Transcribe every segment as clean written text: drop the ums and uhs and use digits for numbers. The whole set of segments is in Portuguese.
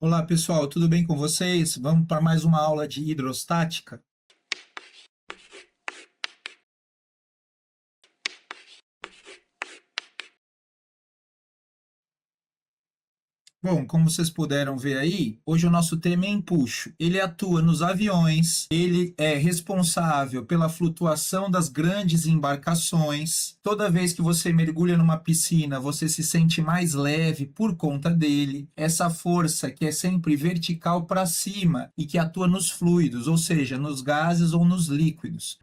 Olá, pessoal, tudo bem com vocês? Vamos para mais uma aula de hidrostática? Bom, como vocês puderam ver aí, hoje o nosso tema é empuxo. Ele atua nos aviões, ele é responsável pela flutuação das grandes embarcações. Toda vez que você mergulha numa piscina, você se sente mais leve por conta dele. Essa força que é sempre vertical para cima e que atua nos fluidos, ou seja, nos gases ou nos líquidos.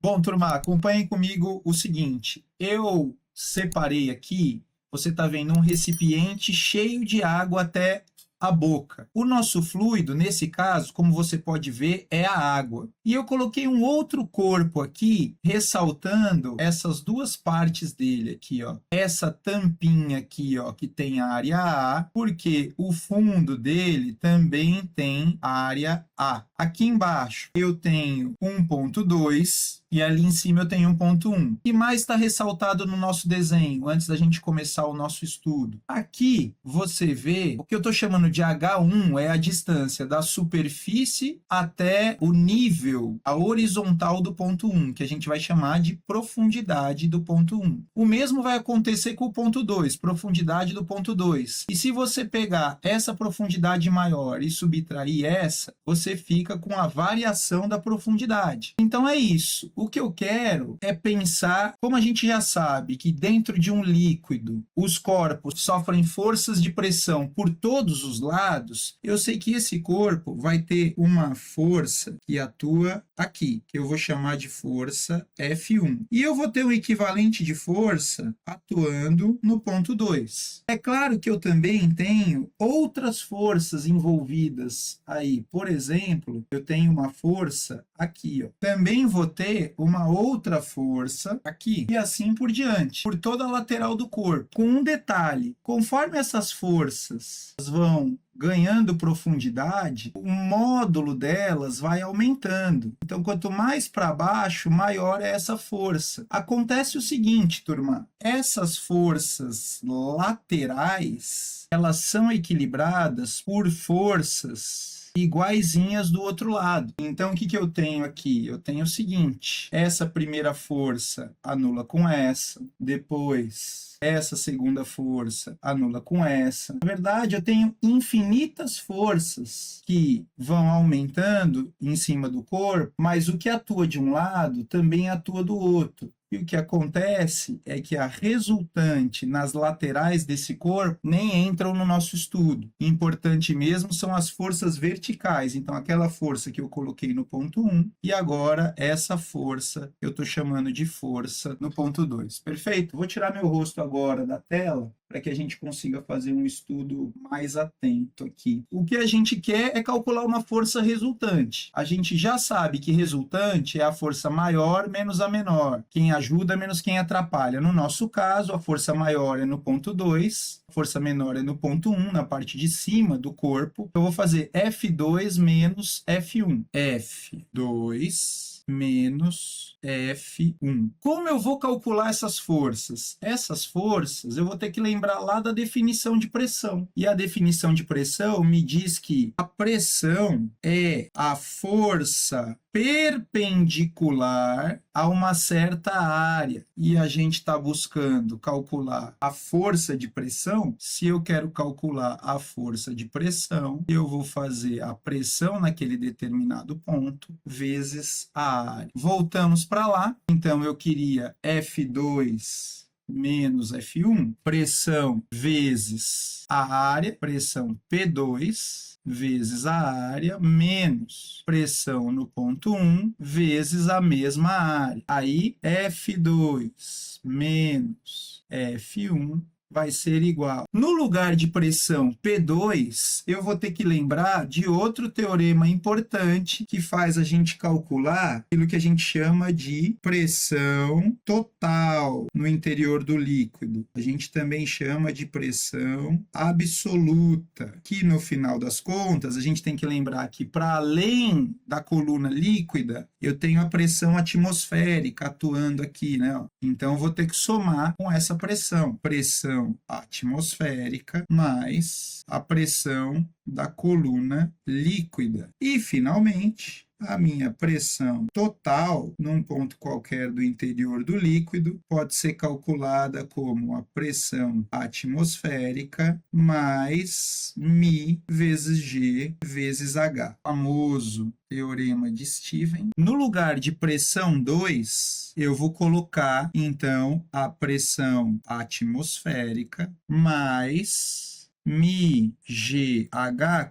Bom, turma, acompanhem comigo o seguinte. Eu separei aqui, você está vendo um recipiente cheio de água até a boca. O nosso fluido, nesse caso, como você pode ver, é a água. E eu coloquei um outro corpo aqui, ressaltando essas duas partes dele aqui, ó. Essa tampinha aqui, ó, que tem a área A, porque o fundo dele também tem área A. Aqui embaixo eu tenho 1,2 e ali em cima eu tenho 1,1. O que mais está ressaltado no nosso desenho, antes da gente começar o nosso estudo? Aqui você vê, o que eu estou chamando de H1 é a distância da superfície até o nível, a horizontal do ponto 1, que a gente vai chamar de profundidade do ponto 1. O mesmo vai acontecer com o ponto 2, profundidade do ponto 2. E se você pegar essa profundidade maior e subtrair essa, você fica com a variação da profundidade. Então é isso. O que eu quero é pensar, como a gente já sabe que dentro de um líquido os corpos sofrem forças de pressão por todos os lados, eu sei que esse corpo vai ter uma força que atua aqui, que eu vou chamar de força F1. E eu vou ter um equivalente de força atuando no ponto 2. É claro que eu também tenho outras forças envolvidas aí. Por exemplo, eu tenho uma força aqui, ó. Também vou ter uma outra força aqui e assim por diante, por toda a lateral do corpo. Com um detalhe, conforme essas forças vão ganhando profundidade, o módulo delas vai aumentando. Então, quanto mais para baixo, maior é essa força. Acontece o seguinte, turma, essas forças laterais, elas são equilibradas por forças iguaizinhas do outro lado. Então, o que eu tenho aqui? Eu tenho o seguinte, essa primeira força anula com essa, depois essa segunda força anula com essa. Na verdade, eu tenho infinitas forças que vão aumentando em cima do corpo, mas o que atua de um lado também atua do outro. E o que acontece é que a resultante nas laterais desse corpo nem entram no nosso estudo. Importante mesmo são as forças verticais. Então, aquela força que eu coloquei no ponto 1 e agora essa força eu estou chamando de força no ponto 2. Perfeito? Vou tirar meu rosto agora da tela para que a gente consiga fazer um estudo mais atento aqui. O que a gente quer é calcular uma força resultante. A gente já sabe que resultante é a força maior menos a menor. Quem ajuda menos quem atrapalha. No nosso caso, a força maior é no ponto 2, a força menor é no ponto 1, na parte de cima do corpo. Eu vou fazer F2 menos F1. F2 menos F1. Como eu vou calcular essas forças? Essas forças eu vou ter que lembrar lá da definição de pressão. E a definição de pressão me diz que a pressão é a força perpendicular a uma certa área. E a gente está buscando calcular a força de pressão. Se eu quero calcular a força de pressão, eu vou fazer a pressão naquele determinado ponto vezes a área. Voltamos para lá. Então, eu queria F2 menos F1, pressão vezes a área, pressão P2, vezes a área, menos pressão no ponto 1, vezes a mesma área. Aí, F2 menos F1 vai ser igual. No lugar de pressão P2, eu vou ter que lembrar de outro teorema importante que faz a gente calcular aquilo que a gente chama de pressão total no interior do líquido. A gente também chama de pressão absoluta, que no final das contas, a gente tem que lembrar que para além da coluna líquida, eu tenho a pressão atmosférica atuando aqui, né? Então, eu vou ter que somar com essa pressão. Pressão atmosférica mais a pressão da coluna líquida. E, finalmente, a minha pressão total, num ponto qualquer do interior do líquido, pode ser calculada como a pressão atmosférica mais μ vezes G vezes H. Famoso teorema de Stephen. No lugar de pressão 2, eu vou colocar, então, a pressão atmosférica mais μgh,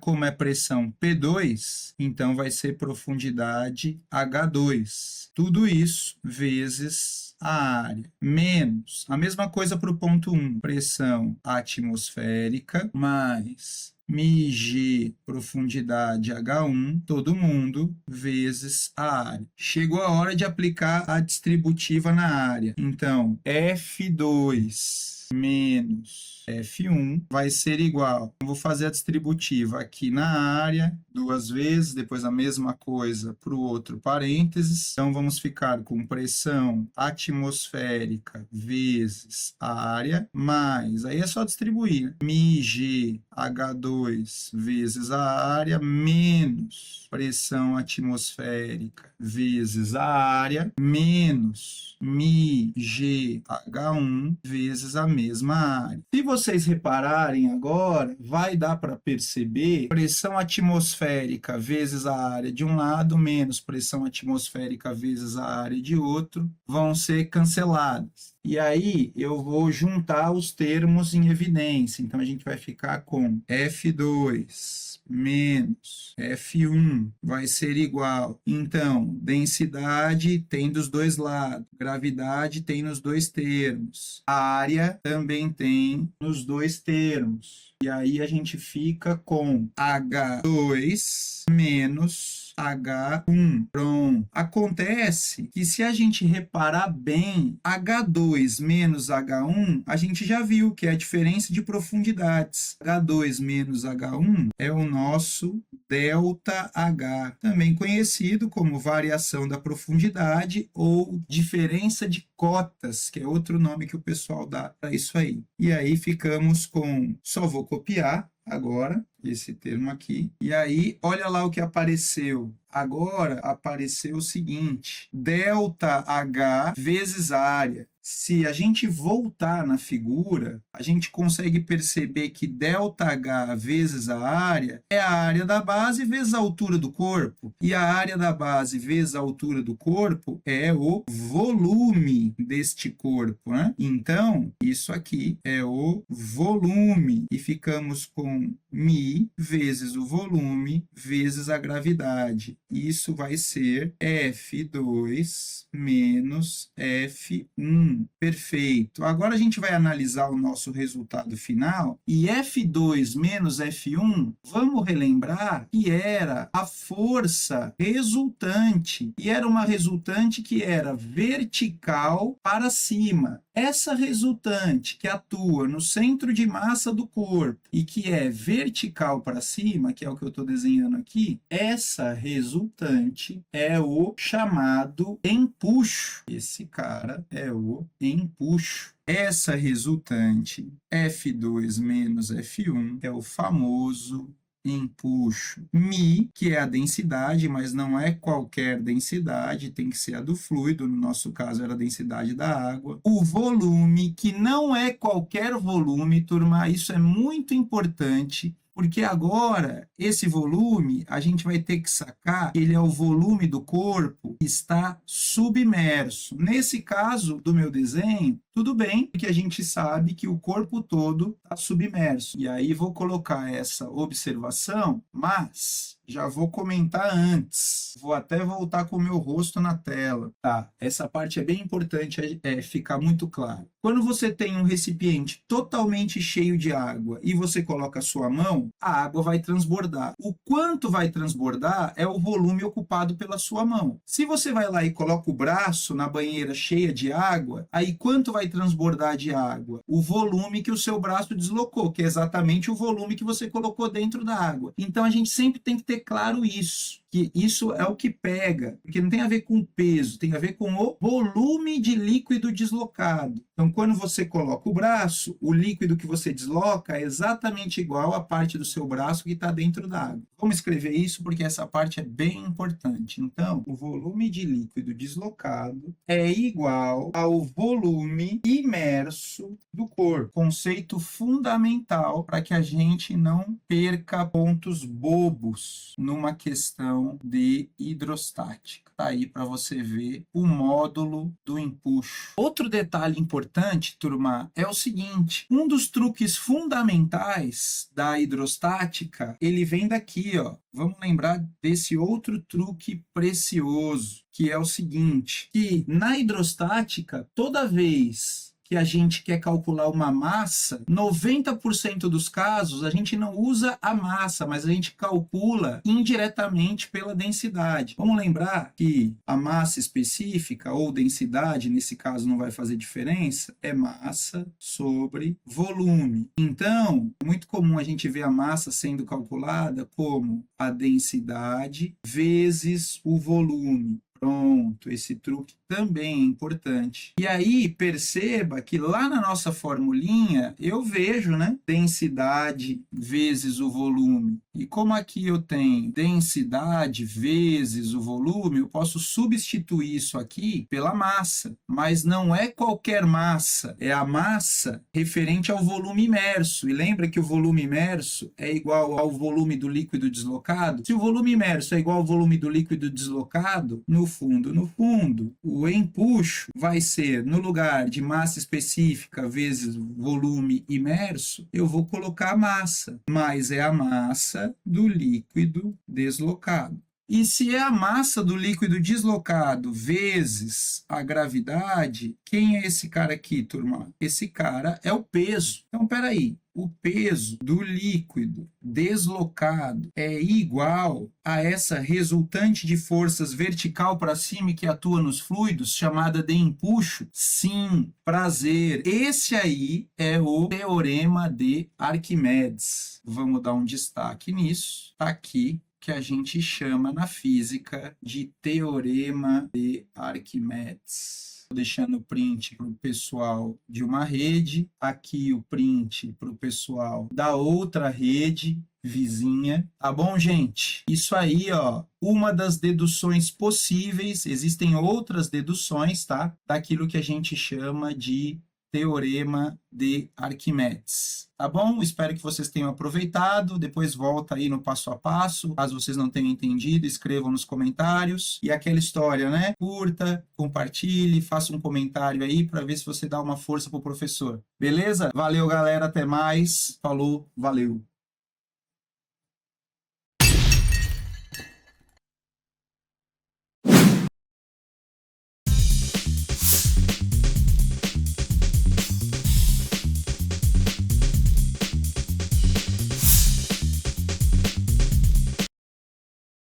como é pressão P2, então vai ser profundidade H2. Tudo isso vezes a área, menos a mesma coisa para o ponto 1, pressão atmosférica mais μg, profundidade H1, todo mundo, vezes a área. Chegou a hora de aplicar a distributiva na área. Então, F2 menos F1 vai ser igual. Vou fazer a distributiva aqui na área, duas vezes, depois a mesma coisa para o outro parênteses. Então, vamos ficar com pressão atmosférica vezes a área, mais, aí é só distribuir, μg H2 vezes a área, menos pressão atmosférica vezes a área, menos μg H1 vezes a mesma área. Se vocês repararem agora, vai dar para perceber pressão atmosférica vezes a área de um lado, menos pressão atmosférica vezes a área de outro, vão ser canceladas. E aí eu vou juntar os termos em evidência. Então, a gente vai ficar com F2 menos F1 vai ser igual. Então, densidade tem dos dois lados, gravidade tem nos dois termos, a área também tem nos dois termos. E aí a gente fica com H2 menos H1. Pronto. Acontece que se a gente reparar bem, H2 menos H1, a gente já viu que é a diferença de profundidades. H2 menos H1 é o nosso ΔH, também conhecido como variação da profundidade ou diferença de cotas, que é outro nome que o pessoal dá para isso aí. E aí ficamos com, só vou copiar agora esse termo aqui, e aí olha lá o que apareceu. Agora apareceu o seguinte, ΔH vezes área. Se a gente voltar na figura, a gente consegue perceber que ΔH vezes a área é a área da base vezes a altura do corpo. E a área da base vezes a altura do corpo é o volume deste corpo, né? Então, isso aqui é o volume. E ficamos com μ vezes o volume vezes a gravidade. Isso vai ser F2 menos F1. Perfeito. Agora a gente vai analisar o nosso resultado final. E F2 menos F1, vamos relembrar que era a força resultante. E era uma resultante que era vertical para cima. Essa resultante que atua no centro de massa do corpo e que é vertical para cima, que é o que eu estou desenhando aqui, essa resultante é o chamado empuxo. Esse cara é o empuxo. Essa resultante, F2 menos F1, é o famoso empuxo. μ, que é a densidade, mas não é qualquer densidade, tem que ser a do fluido, no nosso caso era a densidade da água. O volume, que não é qualquer volume, turma, isso é muito importante, porque agora, esse volume, a gente vai ter que sacar que ele é o volume do corpo que está submerso. Nesse caso do meu desenho, tudo bem, porque a gente sabe que o corpo todo está submerso. E aí vou colocar essa observação, mas Já vou comentar antes. Vou até voltar com o meu rosto na tela. Tá, essa parte é bem importante ficar muito claro. Quando você tem um recipiente totalmente cheio de água e você coloca a sua mão, a água vai transbordar. O quanto vai transbordar é o volume ocupado pela sua mão. Se você vai lá e coloca o braço na banheira cheia de água, aí quanto vai transbordar de água? O volume que o seu braço deslocou, que é exatamente o volume que você colocou dentro da água. Então a gente sempre tem que ter claro isso, que isso é o que pega, porque não tem a ver com peso, tem a ver com o volume de líquido deslocado. Então, quando você coloca o braço, o líquido que você desloca é exatamente igual à parte do seu braço que está dentro da água. Vamos escrever isso porque essa parte é bem importante. Então, o volume de líquido deslocado é igual ao volume imerso do corpo. Conceito fundamental para que a gente não perca pontos bobos numa questão de hidrostática. Tá aí para você ver o módulo do empuxo. Outro detalhe importante, turma, é o seguinte: um dos truques fundamentais da hidrostática, ele vem daqui, ó. Vamos lembrar desse outro truque precioso, que é o seguinte, que na hidrostática, toda vez que a gente quer calcular uma massa, 90% dos casos a gente não usa a massa, mas a gente calcula indiretamente pela densidade. Vamos lembrar que a massa específica ou densidade, nesse caso não vai fazer diferença, é massa sobre volume. Então, é muito comum a gente ver a massa sendo calculada como a densidade vezes o volume. Pronto, esse truque também é importante. E aí, perceba que lá na nossa formulinha, eu vejo, né? Densidade vezes o volume. E como aqui eu tenho densidade vezes o volume, eu posso substituir isso aqui pela massa. Mas não é qualquer massa, é a massa referente ao volume imerso. E lembra que o volume imerso é igual ao volume do líquido deslocado? Se o volume imerso é igual ao volume do líquido deslocado, no fundo, o empuxo vai ser, no lugar de massa específica vezes volume imerso, eu vou colocar a massa, mas é a massa do líquido deslocado. E se é a massa do líquido deslocado vezes a gravidade, quem é esse cara aqui, turma? Esse cara é o peso. Então, peraí. O peso do líquido deslocado é igual a essa resultante de forças vertical para cima que atua nos fluidos, chamada de empuxo? Sim, prazer. Esse aí é o teorema de Arquimedes. Vamos dar um destaque nisso. Está aqui, que a gente chama na física de teorema de Arquimedes. Deixando o print para o pessoal de uma rede, aqui o print para o pessoal da outra rede vizinha, tá bom, gente? Isso aí, ó, uma das deduções possíveis, existem outras deduções, tá? Daquilo que a gente chama de teorema de Arquimedes. Tá bom? Espero que vocês tenham aproveitado. Depois volta aí no passo a passo. Caso vocês não tenham entendido, escrevam nos comentários. E aquela história, né? Curta, compartilhe, faça um comentário aí para ver se você dá uma força pro professor. Beleza? Valeu, galera. Até mais. Falou. Valeu.